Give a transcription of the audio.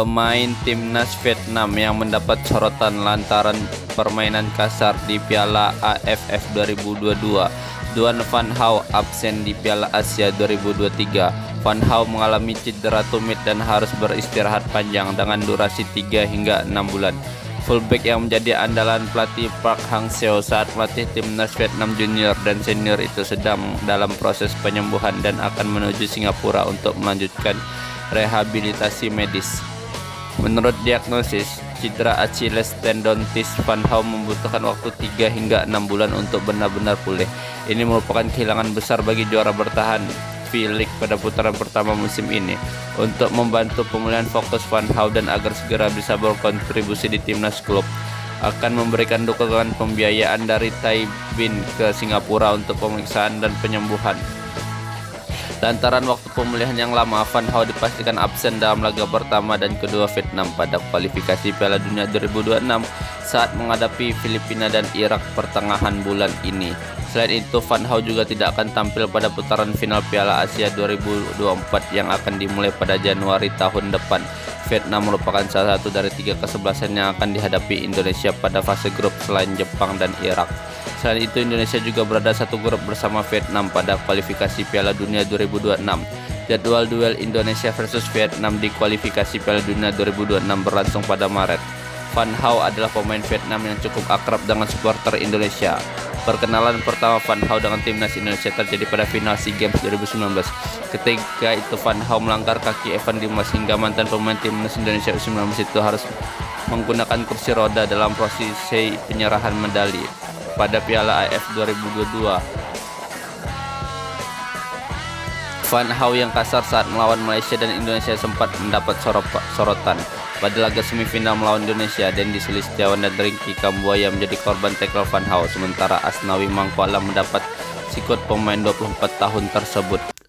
pemain timnas Vietnam yang mendapat sorotan lantaran permainan kasar di Piala AFF 2022. Duan Van Hau absen di Piala Asia 2023. Van Hau mengalami cedera tumit dan harus beristirahat panjang dengan durasi 3 hingga 6 bulan. Fullback yang menjadi andalan pelatih Park Hang-seo saat melatih timnas Vietnam junior dan senior itu sedang dalam proses penyembuhan dan akan menuju Singapura untuk melanjutkan rehabilitasi medis. Menurut diagnosis cedera Achilles tendonitis, Van Hau membutuhkan waktu 3 hingga 6 bulan untuk benar-benar pulih. Ini merupakan kehilangan besar bagi juara bertahan V-League pada putaran pertama musim ini. Untuk membantu pemulihan fokus Van Hau dan agar segera bisa berkontribusi di timnas klub, akan memberikan dukungan pembiayaan dari Thai Bin ke Singapura untuk pemeriksaan dan penyembuhan. Lantaran waktu pemulihan yang lama, Van Hau dipastikan absen dalam laga pertama dan kedua Vietnam pada kualifikasi Piala Dunia 2026 saat menghadapi Filipina dan Irak pertengahan bulan ini. Selain itu, Van Hau juga tidak akan tampil pada putaran final Piala Asia 2024 yang akan dimulai pada Januari tahun depan. Vietnam merupakan salah satu dari 3 kesebelasan yang akan dihadapi Indonesia pada fase grup selain Jepang dan Irak. Selain itu, Indonesia juga berada satu grup bersama Vietnam pada kualifikasi Piala Dunia 2026. Jadwal duel Indonesia versus Vietnam di kualifikasi Piala Dunia 2026 berlangsung pada Maret. Van Hau adalah pemain Vietnam yang cukup akrab dengan supporter Indonesia. Perkenalan pertama Van Hau dengan timnas Indonesia terjadi pada final SEA Games 2019. Ketika itu Van Hau melanggar kaki Evan Dimas hingga mantan pemain timnas Indonesia U19 itu harus menggunakan kursi roda dalam prosesi penyerahan medali pada Piala AFF 2022. Van Hau yang kasar saat melawan Malaysia dan Indonesia sempat mendapat sorotan. Pada laga semifinal melawan Indonesia, Dendi Sulistiawan dan Ringky Kambuaya menjadi korban tackle Van Hau, sementara Asnawi Mangkualam mendapat sikut pemain 24 tahun tersebut.